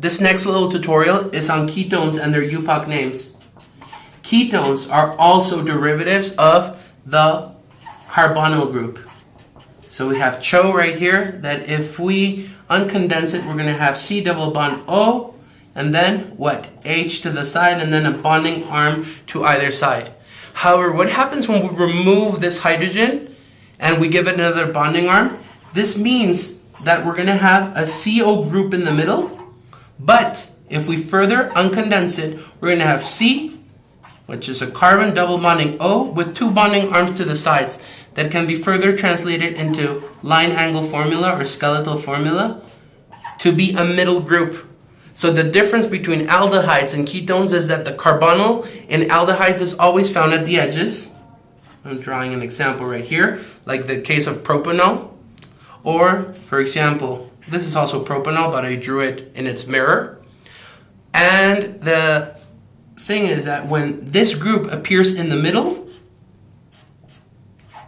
This next little tutorial is on ketones and their UPOC names. Ketones are also derivatives of the carbonyl group. So we have CHO right here, that if we uncondense it, we're going to have C double bond O, and then what? H to the side, and then a bonding arm to either side. However, what happens when we remove this hydrogen and we give it another bonding arm? This means that we're going to have a CO group in the middle, but if we further uncondense it, we're going to have C, which is a carbon double bonding O with two bonding arms to the sides that can be further translated into line angle formula or skeletal formula to be a middle group. So the difference between aldehydes and ketones is that the carbonyl in aldehydes is always found at the edges. I'm drawing an example right here, like the case of propanol. Or, for example, this is also propanol, but I drew it in its mirror. And the thing is that when this group appears in the middle,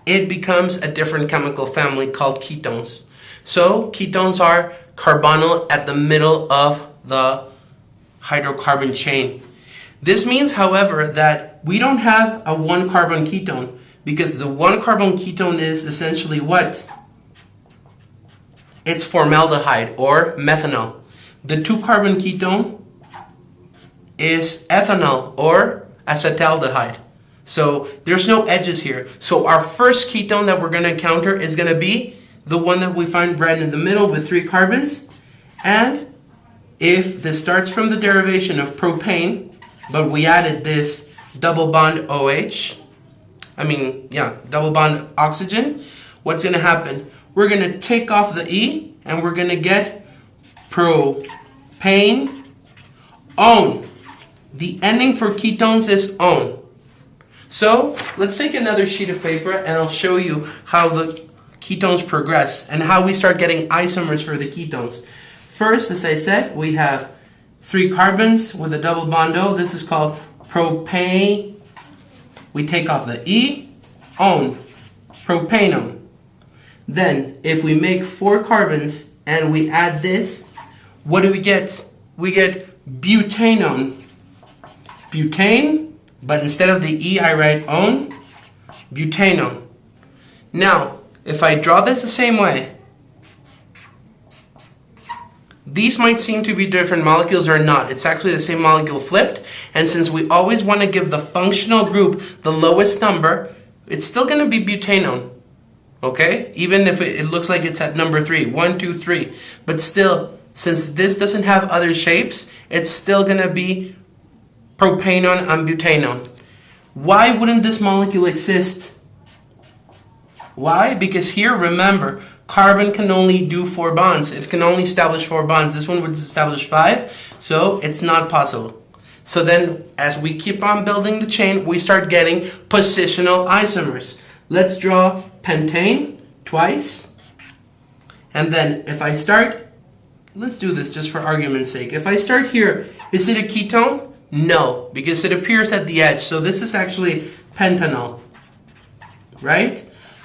it becomes a different chemical family called ketones. So ketones are carbonyl at the middle of the hydrocarbon chain. This means, however, that we don't have a one carbon ketone, because the one carbon ketone is essentially what? It's formaldehyde or methanol. The two carbon ketone is ethanol or acetaldehyde. So there's no edges here. So our first ketone that we're going to encounter is going to be the one that we find right in the middle with 3 carbons. And if this starts from the derivation of propane, but we added this double bond double bond oxygen, what's going to happen? We're going to take off the E and we're going to get propane -one. The ending for ketones is -one. So let's take another sheet of paper and I'll show you how the ketones progress and how we start getting isomers for the ketones. First, as I said, we have 3 carbons with a double bond O. This is called propane. We take off the E, -one, propanone. Then, if we make 4 carbons and we add this, what do we get? We get butanone. Butane, but instead of the E, I write -one, butanone. Now, if I draw this the same way, these might seem to be different molecules or not. It's actually the same molecule flipped, and since we always want to give the functional group the lowest number, it's still going to be butanone. Okay? Even if it looks like it's at number 3, 1, 2, 3. But still, since this doesn't have other shapes, it's still going to be propanone and butanone. Why wouldn't this molecule exist? Why? Because here, remember, carbon can only do 4 bonds. It can only establish 4 bonds. This one would establish 5, so it's not possible. So then, as we keep on building the chain, we start getting positional isomers. Let's draw pentane twice. And then if I start, let's do this just for argument's sake. If I start here, is it a ketone? No, because it appears at the edge. So this is actually pentanol, right?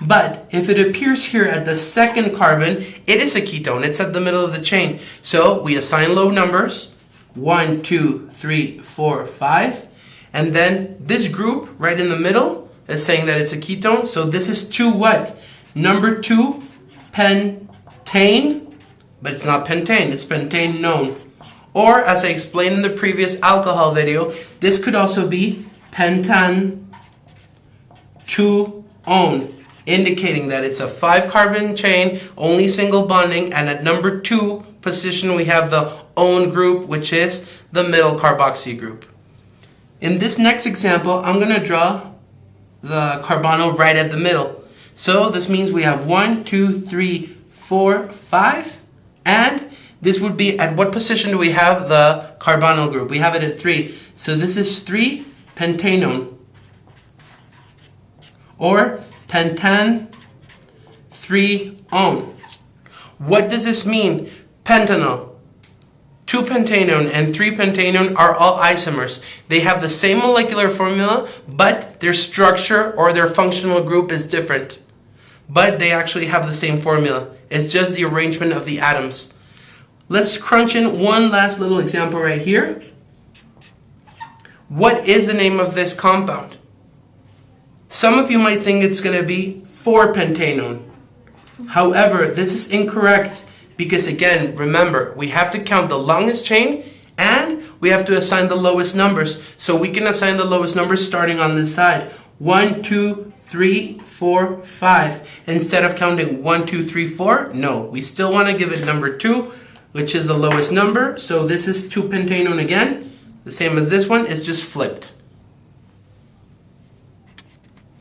But if it appears here at the second carbon, it is a ketone. It's at the middle of the chain. So we assign low numbers, 1, 2, 3, 4, 5. And then this group right in the middle is saying that it's a ketone. So this is 2 what? Number 2, pentane. But it's not pentane, it's pentanone. Or, as I explained in the previous alcohol video, this could also be pentan 2-one, indicating that it's a 5-carbon chain, only single bonding, and at number 2 position we have the -one group, which is the middle carboxy group. In this next example, I'm going to draw the carbonyl right at the middle. So this means we have 1, 2, 3, 4, 5, and this would be, at what position do we have the carbonyl group? We have it at 3. So this is 3 pentanone. Or pentan 3-one. What does this mean? Pentanol, 2 pentanone and 3 pentanone are all isomers. They have the same molecular formula, but their structure or their functional group is different. But they actually have the same formula. It's just the arrangement of the atoms. Let's crunch in one last little example right here. What is the name of this compound? Some of you might think it's going to be 4-pentanone. However, this is incorrect because, again, remember, we have to count the longest chain and we have to assign the lowest numbers. So we can assign the lowest numbers starting on this side. 1, 2, 3, 4, 5. Instead of counting 1, 2, 3, 4, no. We still want to give it number 2, which is the lowest number. So this is 2-pentanone again. The same as this one, it's just flipped.